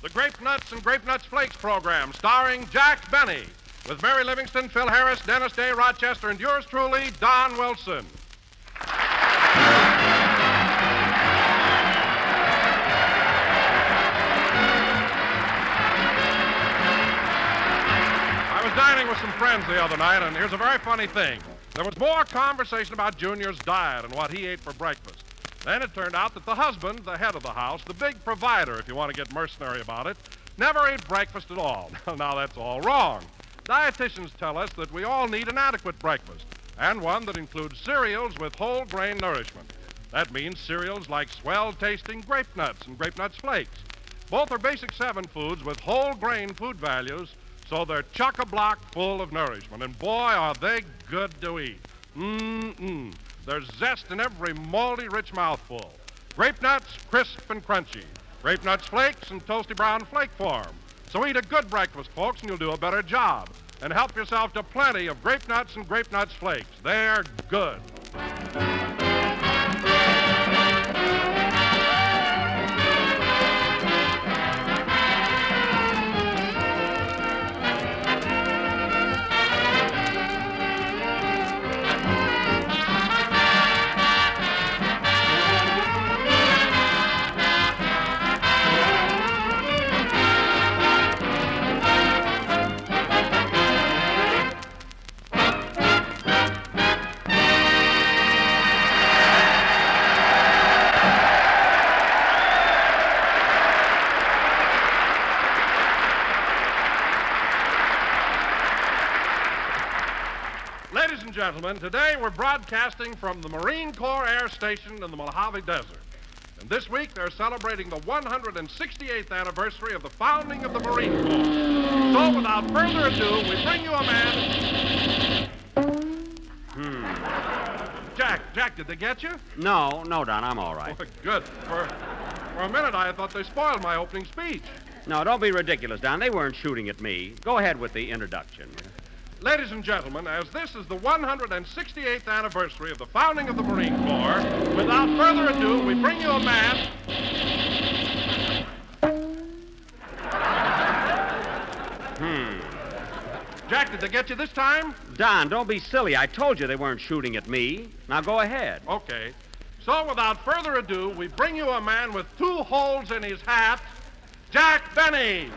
The Grape Nuts and Grape Nuts Flakes program, starring Jack Benny, with Mary Livingston, Phil Harris, Dennis Day, Rochester, and yours truly, Don Wilson. I was dining with some friends the other night, and here's a very funny thing. There was more conversation about Junior's diet and what he ate for breakfast. Then it turned out that the husband, the head of the house, the big provider, if you want to get mercenary about it, never ate breakfast at all. Now, that's all wrong. Dietitians tell us that we all need an adequate breakfast, and one that includes cereals with whole grain nourishment. That means cereals like swell-tasting Grape Nuts and Grape Nuts Flakes. Both are basic 7 foods with whole grain food values, so they're chock-a-block full of nourishment. And boy, are they good to eat. There's zest in every moldy, rich mouthful. Grape Nuts, crisp and crunchy. Grape Nuts Flakes in toasty brown flake form. So eat a good breakfast, folks, and you'll do a better job. And help yourself to plenty of Grape Nuts and Grape Nuts Flakes. They're good. Ladies and gentlemen, today we're broadcasting from the Marine Corps Air Station in the Mojave Desert. And this week they're celebrating the 168th anniversary of the founding of the Marine Corps. So without further ado, we bring you a man... Jack, did they get you? No, Don, I'm all right. Oh, good. For a minute I thought they spoiled my opening speech. No, don't be ridiculous, Don. They weren't shooting at me. Go ahead with the introduction. Ladies and gentlemen, as this is the 168th anniversary of the founding of the Marine Corps, without further ado, we bring you a man... Jack, did they get you this time? Don, don't be silly. I told you they weren't shooting at me. Now go ahead. Okay. So without further ado, we bring you a man with 2 holes in his hat, Jack Benny.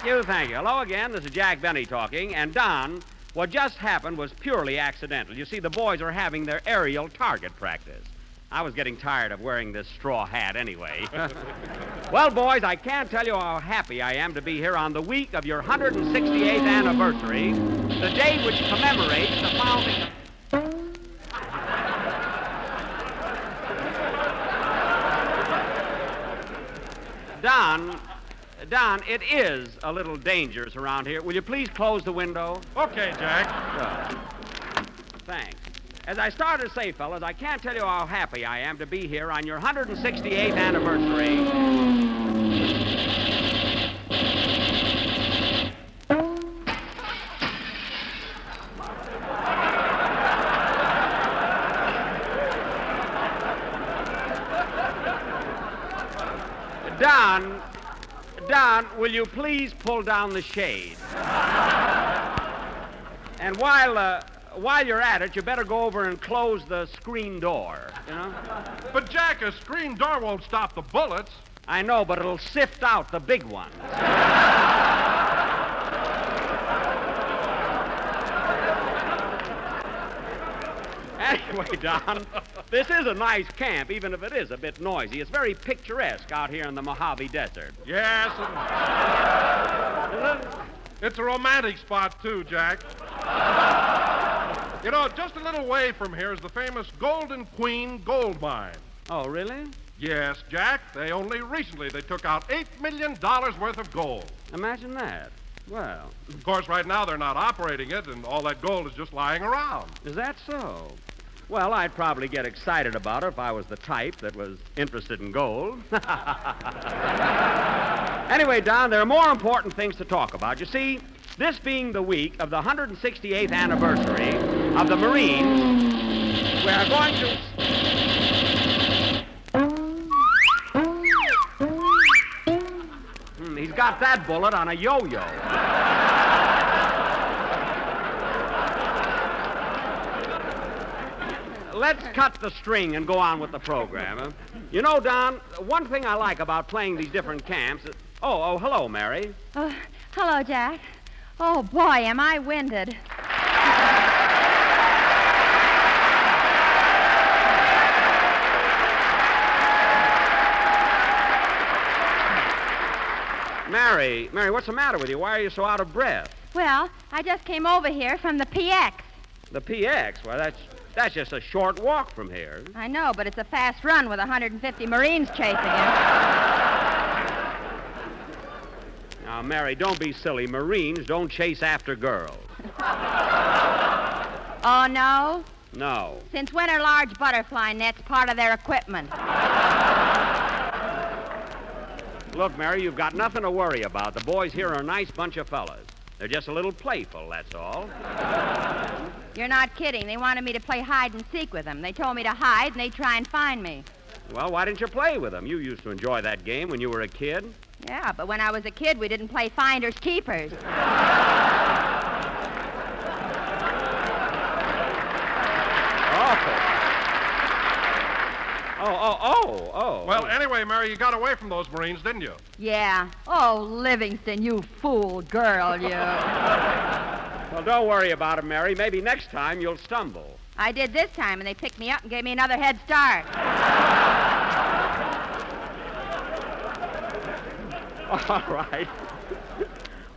Well, thank you. Hello again. This is Jack Benny talking. And Don, what just happened was purely accidental. You see, the boys are having their aerial target practice. I was getting tired of wearing this straw hat anyway. Well, boys, I can't tell you how happy I am to be here on the week of your 168th anniversary, the day which commemorates the founding of... Don, it is a little dangerous around here. Will you please close the window? Okay, Jack. Thanks. As I started to say, fellas, I can't tell you how happy I am to be here on your 168th anniversary. Don, will you please pull down the shade? And while you're at it, you better go over and close the screen door, you know? But, Jack, a screen door won't stop the bullets. I know, but it'll sift out the big ones. Anyway, Don, this is a nice camp, even if it is a bit noisy. It's very picturesque out here in the Mojave Desert. Yes, it's a romantic spot, too, Jack. You know, just a little way from here is the famous Golden Queen gold mine. Oh, really? Yes, Jack. They took out $8 million worth of gold. Imagine that. Well... Of course, right now they're not operating it, and all that gold is just lying around. Is that so? Well, I'd probably get excited about it if I was the type that was interested in gold. Anyway, Don, there are more important things to talk about. You see, this being the week of the 168th anniversary of the Marines, we are going to... He's got that bullet on a yo-yo. Let's cut the string and go on with the program. Huh? You know, Don, one thing I like about playing these different camps is... Oh, hello, Mary. Hello, Jack. Oh, boy, am I winded. Mary, what's the matter with you? Why are you so out of breath? Well, I just came over here from the PX. The PX? Well, that's just a short walk from here. I know, but it's a fast run with 150 Marines chasing him. Now, Mary, don't be silly. Marines don't chase after girls. Oh, no? No. Since when are large butterfly nets part of their equipment? Look, Mary, you've got nothing to worry about. The boys here are a nice bunch of fellas. They're just a little playful, that's all. You're not kidding. They wanted me to play hide and seek with them. They told me to hide, and they'd try and find me. Well, why didn't you play with them? You used to enjoy that game when you were a kid. Yeah, but when I was a kid, we didn't play finders keepers. Oh. Well, anyway, Mary, you got away from those Marines, didn't you? Yeah. Oh, Livingston, you fool girl, you. Well, don't worry about it, Mary. Maybe next time you'll stumble. I did this time, and they picked me up and gave me another head start. All right.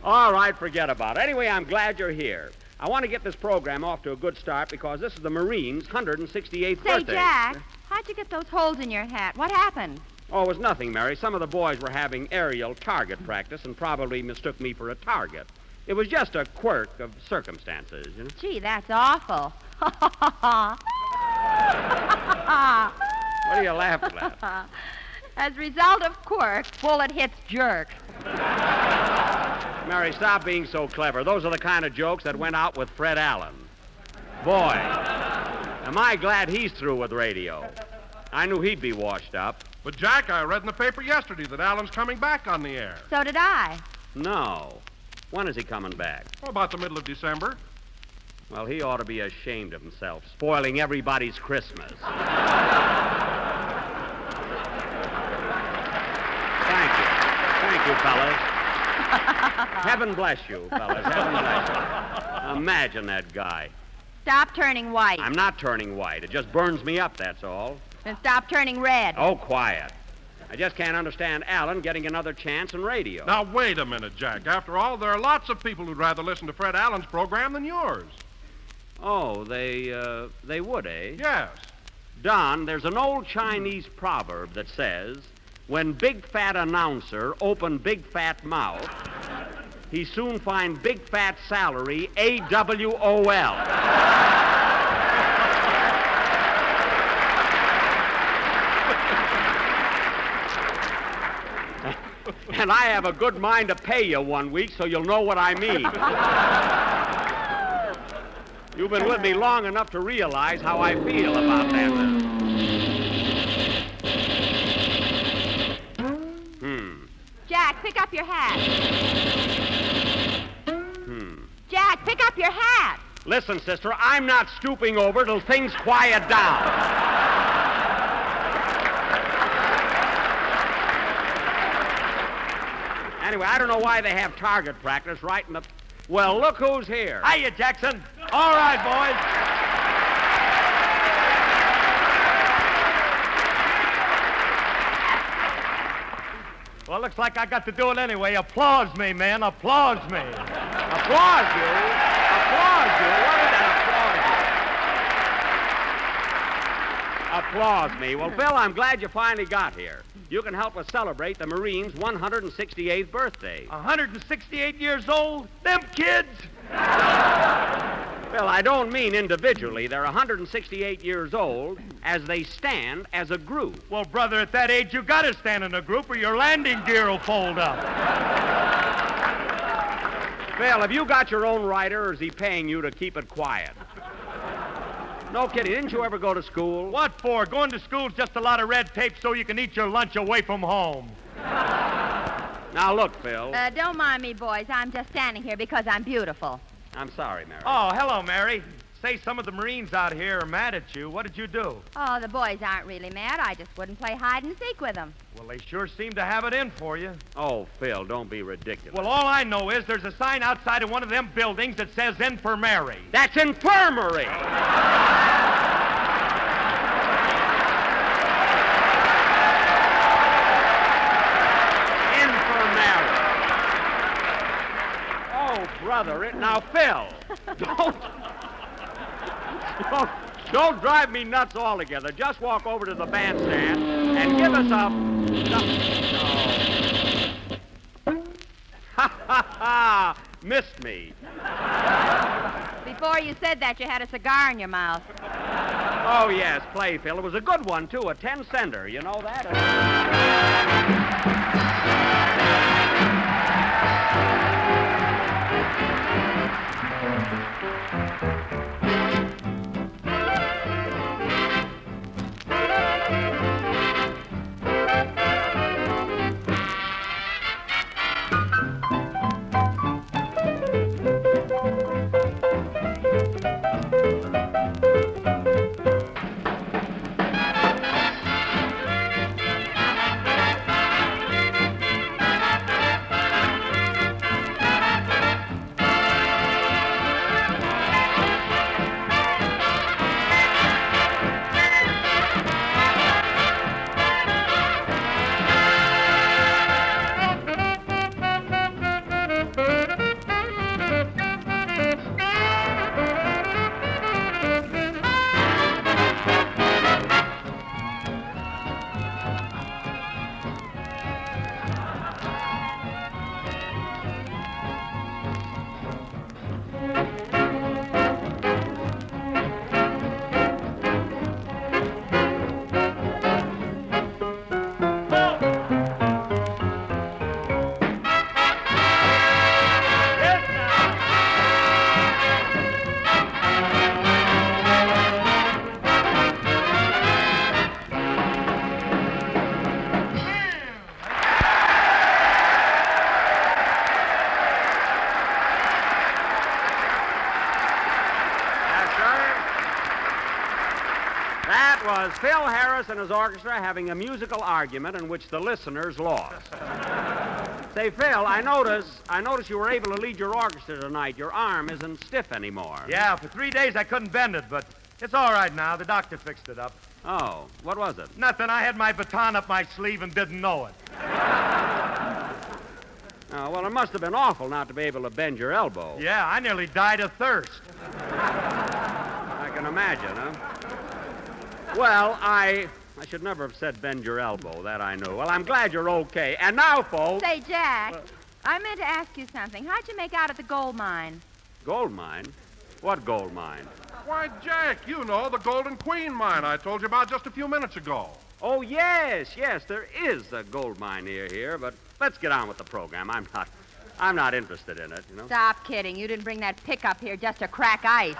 All right, forget about it. Anyway, I'm glad you're here. I want to get this program off to a good start because this is the Marines' 168th birthday. Say, Jack, how'd you get those holes in your hat? What happened? Oh, it was nothing, Mary. Some of the boys were having aerial target practice and probably mistook me for a target. It was just a quirk of circumstances, you know. Gee, that's awful. What are you laughing at? As a result of quirk, bullet hits jerk. Mary, stop being so clever. Those are the kind of jokes that went out with Fred Allen. Boy, am I glad he's through with radio. I knew he'd be washed up. But, Jack, I read in the paper yesterday that Alan's coming back on the air. So did I. No. When is he coming back? Oh, about the middle of December. Well, he ought to be ashamed of himself, spoiling everybody's Christmas. Thank you, fellas. Heaven bless you, fellas. Heaven bless you. Imagine that guy. Stop turning white. I'm not turning white. It just burns me up, that's all. Then stop turning red. Oh, quiet. I just can't understand Alan getting another chance in radio. Now, wait a minute, Jack. After all, there are lots of people who'd rather listen to Fred Allen's program than yours. Oh, they would, eh? Yes. Don, there's an old Chinese proverb that says, when big fat announcer open big fat mouth, he soon find big fat salary, AWOL. And I have a good mind to pay you one week so you'll know what I mean. You've been with me long enough to realize how I feel about that. Jack, pick up your hat. Jack, pick up your hat. Listen, sister, I'm not stooping over till things quiet down. Anyway, I don't know why they have target practice right in the... Well, look who's here. Hiya, Jackson. All right, boys. Well, looks like I got to do it anyway. Applause me, man. Applause me. Applause you? Applause you? What is that, applause me? Well, Bill, I'm glad you finally got here. You can help us celebrate the Marines' 168th birthday. 168 years old? Them kids? Well, I don't mean individually. They're 168 years old as they stand as a group. Well, brother, at that age, you gotta stand in a group or your landing gear will fold up. Phil, have you got your own writer, or is he paying you to keep it quiet? No kidding. Didn't you ever go to school? What for? Going to school's just a lot of red tape so you can eat your lunch away from home. Now, look, Phil. Don't mind me, boys. I'm just standing here because I'm beautiful. I'm sorry, Mary. Oh, hello, Mary. Say some of the Marines out here are mad at you. What did you do? Oh, the boys aren't really mad. I just wouldn't play hide and seek with them. Well, they sure seem to have it in for you. Oh, Phil, don't be ridiculous. Well, all I know is there's a sign outside of one of them buildings that says infirmary. That's infirmary. Infirmary. Oh, brother, now, Phil, don't drive me nuts altogether. Just walk over to the bandstand and give us a... Ha, ha, ha! Missed me. Before you said that, you had a cigar in your mouth. Oh, yes, play, Phil. It was a good one, too, a 10-center. You know that? That was Phil Harris and his orchestra having a musical argument in which the listeners lost. Say, Phil, I notice you were able to lead your orchestra tonight. Your arm isn't stiff anymore. Yeah, for 3 days I couldn't bend it, but it's all right now. The doctor fixed it up. Oh, what was it? Nothing. I had my baton up my sleeve and didn't know it. Oh, well, it must have been awful not to be able to bend your elbow. Yeah, I nearly died of thirst. I can imagine, huh? Well, I should never have said bend your elbow. That I knew. Well, I'm glad you're okay. And now, folks... Say, Jack, I meant to ask you something. How'd you make out at the gold mine? Gold mine? What gold mine? Why, Jack, you know, the Golden Queen mine I told you about just a few minutes ago. Oh, yes, there is a gold mine near here, but let's get on with the program. I'm not interested in it, you know. Stop kidding. You didn't bring that pickup here just to crack ice.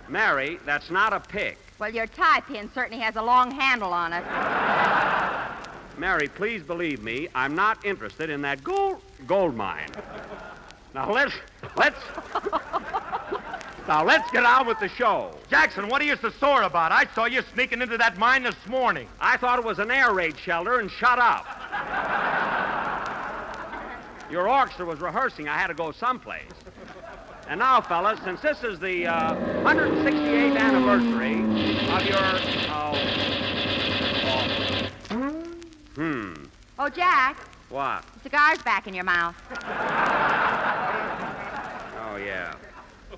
Mary, that's not a pick. Well, your tie pin certainly has a long handle on it. Mary, please believe me, I'm not interested in that gold mine. Now let's get on with the show. Jackson, what are you so sore about? I saw you sneaking into that mine this morning. I thought it was an air raid shelter and shut up. Your orchestra was rehearsing. I had to go someplace. And now, fellas, since this is the 168th anniversary of your... Oh, Jack, What? the cigar's back in your mouth. Oh, yeah.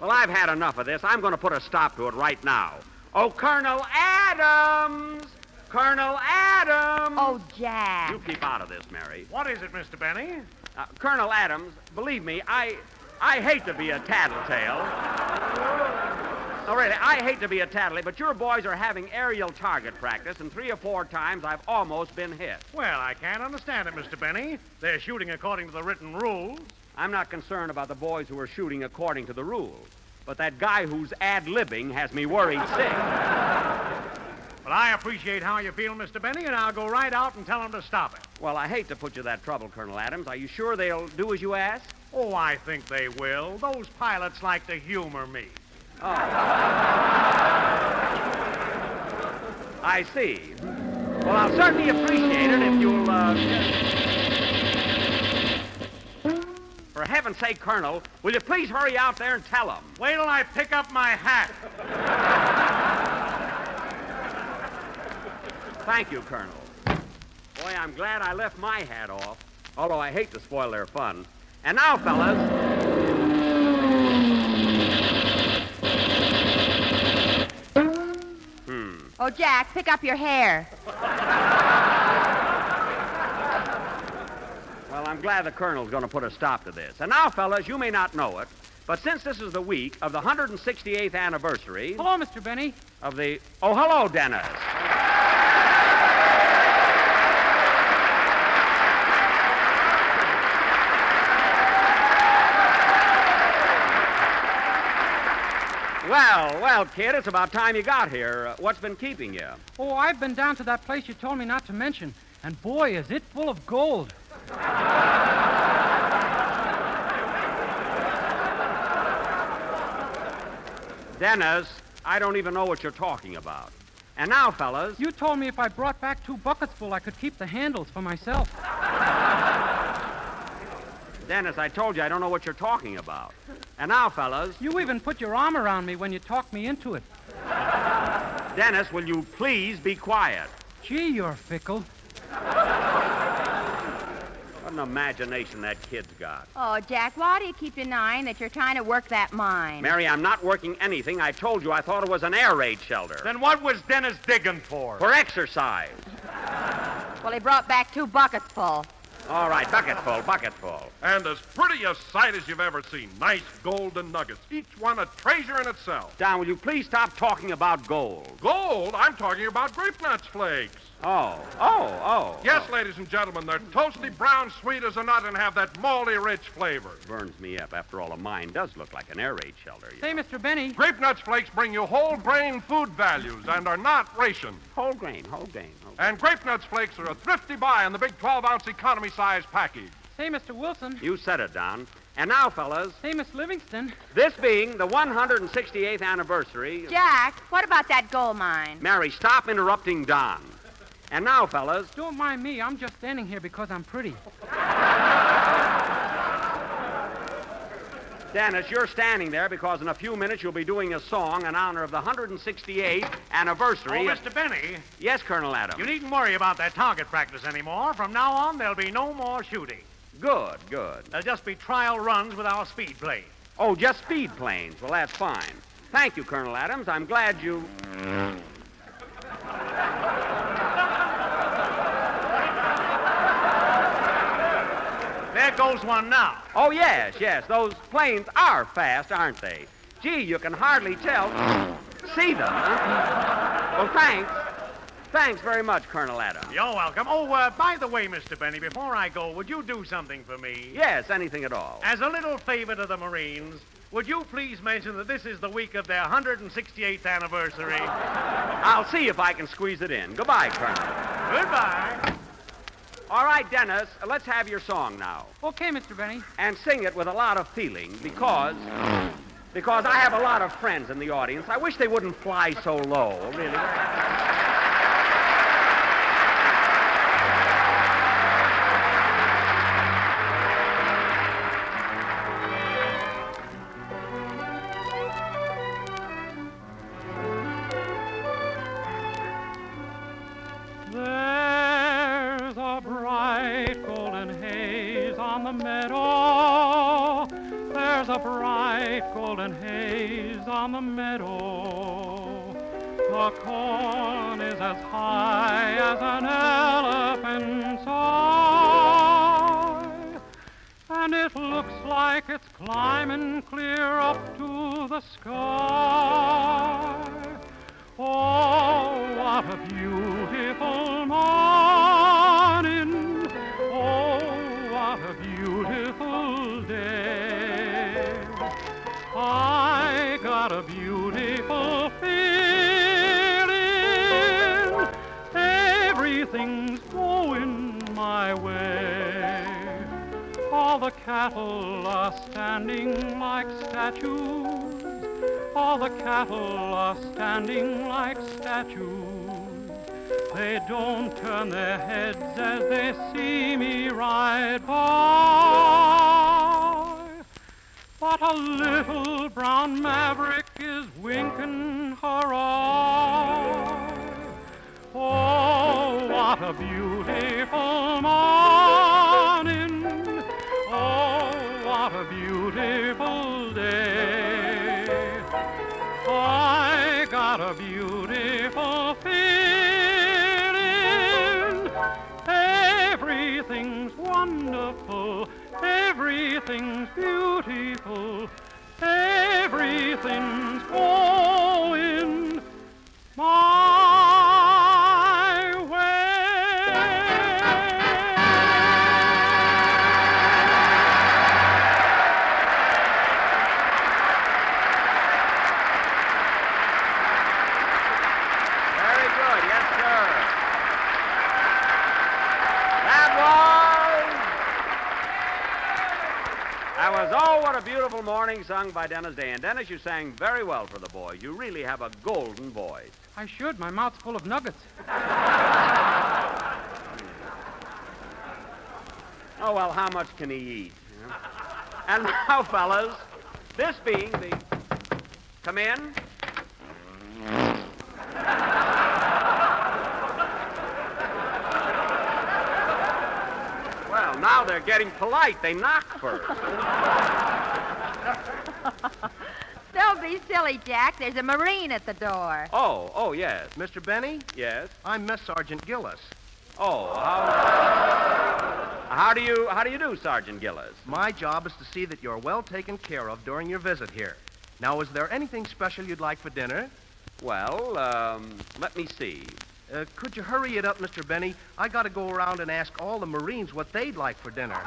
Well, I've had enough of this. I'm going to put a stop to it right now. Oh, Colonel Adams! Colonel Adams! Oh, Jack. You keep out of this, Mary. What is it, Mr. Benny? Colonel Adams, believe me, I hate to be a tattletale. No, really, I hate to be a tattletale, but your boys are having aerial target practice, and 3 or 4 times I've almost been hit. Well, I can't understand it, Mr. Benny. They're shooting according to the written rules. I'm not concerned about the boys who are shooting according to the rules, but that guy who's ad-libbing has me worried sick. But I appreciate how you feel, Mr. Benny, and I'll go right out and tell them to stop it. Well, I hate to put you that trouble, Colonel Adams. Are you sure they'll do as you ask? Oh, I think they will. Those pilots like to humor me. Oh. I see. Well, I'll certainly appreciate it if you'll, For heaven's sake, Colonel, will you please hurry out there and tell them? Wait till I pick up my hat. Thank you, Colonel. Boy, I'm glad I left my hat off, although I hate to spoil their fun. And now, fellas... Oh, Jack, pick up your hair. Well, I'm glad the Colonel's going to put a stop to this. And now, fellas, you may not know it, but since this is the week of the 168th anniversary... Hello, Mr. Benny. ...of the... Oh, hello, Dennis. Well, kid, it's about time you got here. What's been keeping you? Oh, I've been down to that place you told me not to mention, and boy, is it full of gold. Dennis, I don't even know what you're talking about. And now, fellas... You told me if I brought back 2 buckets full, I could keep the handles for myself. Dennis, I told you I don't know what you're talking about. And now, fellas... You even put your arm around me when you talked me into it. Dennis, will you please be quiet? Gee, you're fickle. What an imagination that kid's got. Oh, Jack, why do you keep denying that you're trying to work that mine? Mary, I'm not working anything. I told you I thought it was an air raid shelter. Then what was Dennis digging for? For exercise. Well, he brought back 2 buckets full. All right, bucketful, bucketful. And as pretty a sight as you've ever seen. Nice golden nuggets. Each one a treasure in itself. Don, will you please stop talking about gold? Gold? I'm talking about grape nuts flakes. Oh. Yes, ladies and gentlemen, they're toasty, brown, sweet as a nut and have that malty, rich flavor. Burns me up. After all, mine does look like an air raid shelter. Say, Mr. Benny. Grape nuts flakes bring you whole grain food values and are not rationed. Whole grain. And grape nuts flakes are a thrifty buy in the big 12-ounce economy size package. Say, Mr. Wilson. You said it, Don. And now, fellas, Say, Miss Livingston. this being the 168th anniversary... Jack, what about that gold mine? Mary, stop interrupting Don. And now, fellas... Don't mind me. I'm just standing here because I'm pretty. Dennis, you're standing there because in a few minutes you'll be doing a song in honor of the 168th anniversary. Oh, Mr. Benny, Yes, Colonel Adams. you needn't worry about that target practice anymore. From now on, there'll be no more shooting. Good. There'll just be trial runs with our speed plane. Oh, just speed planes. Well, that's fine. Thank you, Colonel Adams. I'm glad you... There goes one now. Oh, yes. Those planes are fast, aren't they? Gee, you can hardly tell. See them, huh? Well, thanks. Thanks very much, Colonel Adams. You're welcome. Oh, by the way, Mr. Benny, before I go, would you do something for me? Yes, anything at all. As a little favor to the Marines, would you please mention that this is the week of their 168th anniversary? I'll see if I can squeeze it in. Goodbye, Colonel. Goodbye. All right, Dennis, let's have your song now. Okay, Mr. Benny. And sing it with a lot of feeling because I have a lot of friends in the audience. I wish they wouldn't fly so low, really. There's a bright golden haze on the meadow. There's a bright golden haze on the meadow. The corn is as high as an elephant's eye, and it looks like it's climbing clear up to the sky. Oh, what a beautiful morning. Oh, what a beautiful day. I got a beautiful feeling. Everything's going my way. All the cattle are standing like statues. All the cattle are standing like statues. They don't turn their heads as they see me ride by. But a little brown maverick is winking her eye. Oh, what a beautiful morning. Oh, what a beautiful day. I got a beautiful feeling. Everything's wonderful. Everything's beautiful. Everything's going my way. Very good, yes, sir. That was Oh, What a Beautiful Morning, sung by Dennis Day. And Dennis, you sang very well for the boys. You really have a golden voice. I should. My mouth's full of nuggets. Oh, well, how much can he eat? You know? And now, fellas, this being the... Come in. Well, now they're getting polite. They knock first. Don't be silly, Jack. There's a Marine at the door. Oh, yes. Mr. Benny, Yes. I'm Miss Sergeant Gillis. Oh, how do you do, Sergeant Gillis? My job is to see that you're well taken care of during your visit here. Now, is there anything special you'd like for dinner? Well, let me see. Could you hurry it up, Mr. Benny? I got to go around and ask all the Marines what they'd like for dinner.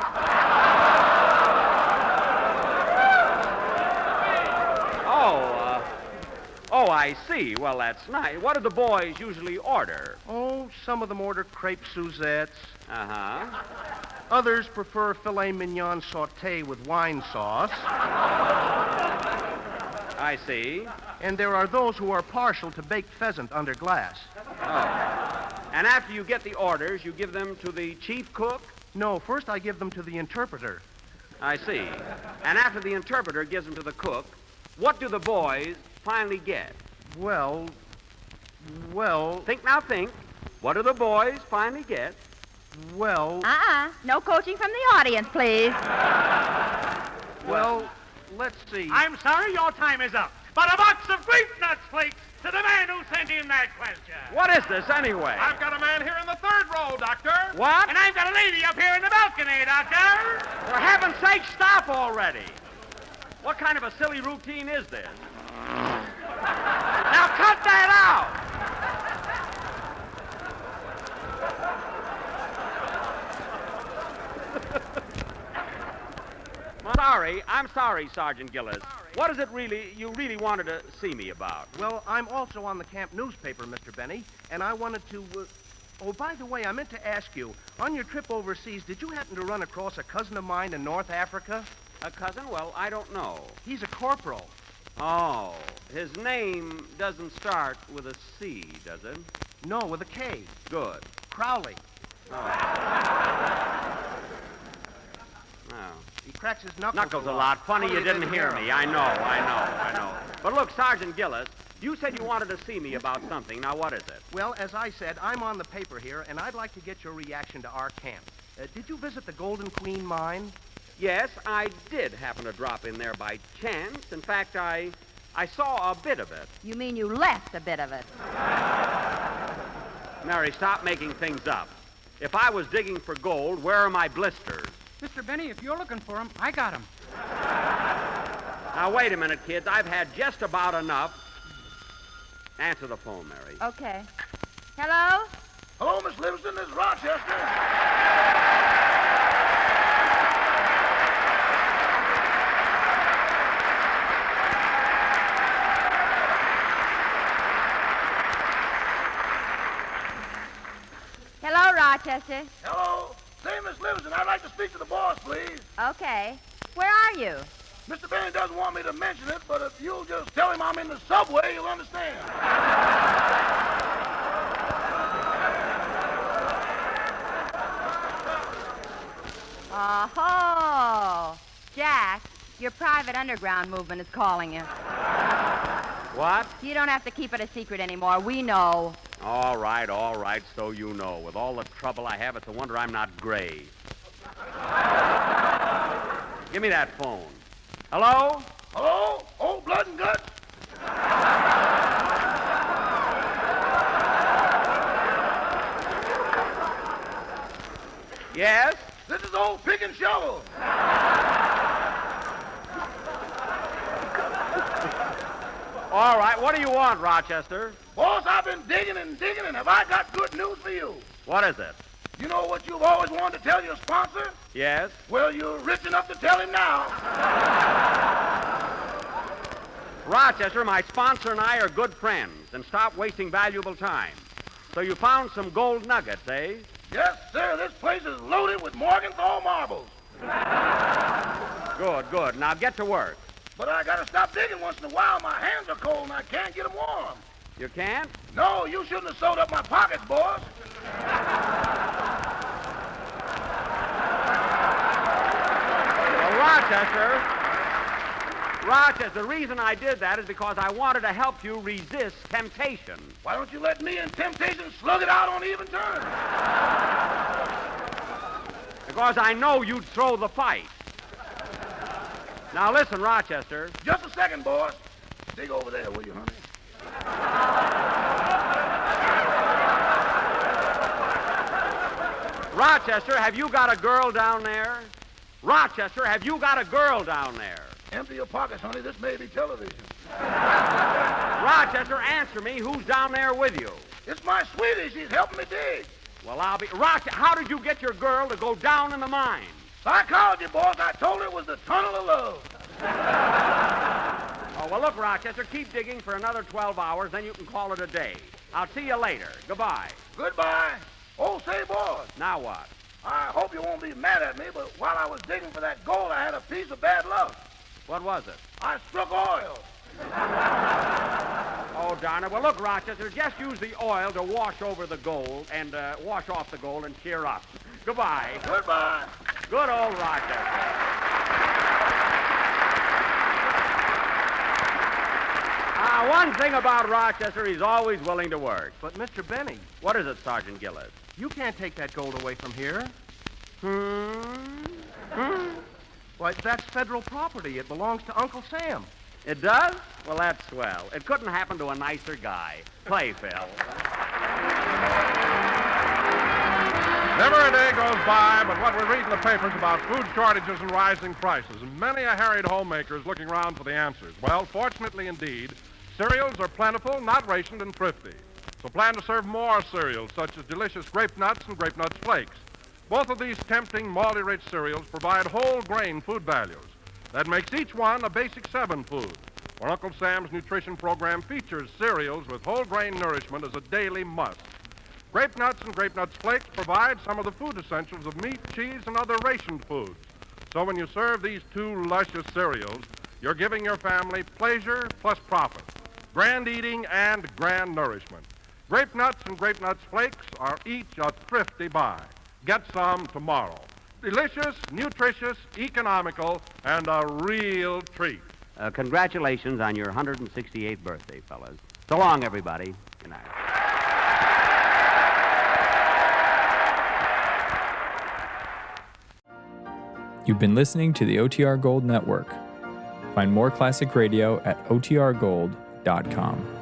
Oh, I see. Well, that's nice. What do the boys usually order? Oh, some of them order crepe Suzettes. Uh-huh. Others prefer filet mignon sauté with wine sauce. I see. And there are those who are partial to baked pheasant under glass. Oh. And after you get the orders, you give them to the chief cook? No, first I give them to the interpreter. I see. And after the interpreter gives them to the cook, what do the boys finally get? Well... Think now, think. What do the boys finally get? Well... No coaching from the audience, please. Well, let's see. I'm sorry your time is up. But a box of grape nuts flakes to the man who sent in that question. What is this, anyway? I've got a man here in the third row, Doctor. What? And I've got a lady up here in the balcony, Doctor. For heaven's sake, stop already. What kind of a silly routine is this? Now cut that out! I'm sorry, Sergeant Gillis. What is it you really wanted to see me about? Well, I'm also on the camp newspaper, Mr. Benny, and I wanted to... Oh, by the way, I meant to ask you, on your trip overseas, did you happen to run across a cousin of mine in North Africa? A cousin? Well, I don't know. He's a corporal. Oh, his name doesn't start with a C, does it? No, with a K. Good. Crowley. Oh. He cracks his knuckles. Knuckles a lot. Funny you didn't hear me. I know. But look, Sergeant Gillis, you said you wanted to see me about something. Now, what is it? Well, as I said, I'm on the paper here, and I'd like to get your reaction to our camp. Did you visit the Golden Queen mine? Yes, I did happen to drop in there by chance. In fact, I I saw a bit of it. You mean you left a bit of it? Mary, stop making things up. If I was digging for gold, where are my blisters? Mr. Benny, if you're looking for them, I got them. Now, wait a minute, kids. I've had just about enough. Answer the phone, Mary. Okay. Hello? Hello, Miss Livingston. This is Rochester. Hello, Rochester. Hello. Say, Miss Livingston, I'd like to speak to the boss, please. Okay. Where are you? Mr. Benny doesn't want me to mention it, but if you'll just tell him I'm in the subway, he'll understand. Oh, Jack, your private underground movement is calling you. What? You don't have to keep it a secret anymore. We know. All right, so you know. With all the trouble I have, it's a wonder I'm not gray. Give me that phone. Hello? Hello? Old blood and guts? Yes? This is old Pick and Shovel. All right, what do you want, Rochester? Boss, I've been digging, and have I got good news for you? What is it? You know what you've always wanted to tell your sponsor? Yes? Well, you're rich enough to tell him now. Rochester, my sponsor and I are good friends, and stop wasting valuable time. So you found some gold nuggets, eh? Yes, sir. This place is loaded with Morgenthau marbles. Good. Now get to work. But I gotta stop digging once in a while. My hands are cold and I can't get them warm. You can't? No, you shouldn't have sewed up my pockets, boss. Well, Rochester, the reason I did that is because I wanted to help you resist temptation. Why don't you let me and temptation slug it out on even terms? Because I know you'd throw the fight. Now listen, Rochester. Just a second, boss. Dig over there, will you, honey? Rochester, have you got a girl down there? Rochester, have you got a girl down there? Empty your pockets, honey. This may be television. Rochester, answer me. Who's down there with you? It's my sweetie. She's helping me dig. Well, I'll be... Rochester, how did you get your girl to go down in the mine? Psychology, boss. I told her it was the tunnel of love. Oh, well, look, Rochester, keep digging for another 12 hours, then you can call it a day. I'll see you later. Goodbye. Goodbye. Oh, say, boss. Now what? I hope you won't be mad at me, but while I was digging for that gold, I had a piece of bad luck. What was it? I struck oil. Oh, darn it. Well, look, Rochester, just use the oil to wash over the gold and wash off the gold and cheer up. Goodbye. Goodbye. Good old Rochester. One thing about Rochester, he's always willing to work. But, Mr. Benny, What is it, Sergeant Gillis? you can't take that gold away from here. Why, that's federal property. It belongs to Uncle Sam. It does? Well, that's swell. It couldn't happen to a nicer guy. Play, Phil. Never a day goes by but what we read in the papers about food shortages and rising prices, and many a harried homemaker is looking around for the answers. Well, fortunately indeed, cereals are plentiful, not rationed, and thrifty. So plan to serve more cereals, such as delicious grape nuts and grape nuts flakes. Both of these tempting, malty-rich cereals provide whole grain food values. That makes each one a basic 7 food. For Uncle Sam's nutrition program features cereals with whole grain nourishment as a daily must. Grape nuts and grape nuts flakes provide some of the food essentials of meat, cheese, and other rationed foods. So when you serve these 2 luscious cereals, you're giving your family pleasure plus profit, grand eating and grand nourishment. Grape nuts and grape nuts flakes are each a thrifty buy. Get some tomorrow. Delicious, nutritious, economical, and a real treat. Congratulations on your 168th birthday, fellas. So long, everybody. Good night. You've been listening to the OTR Gold Network. Find more classic radio at otrgold.com.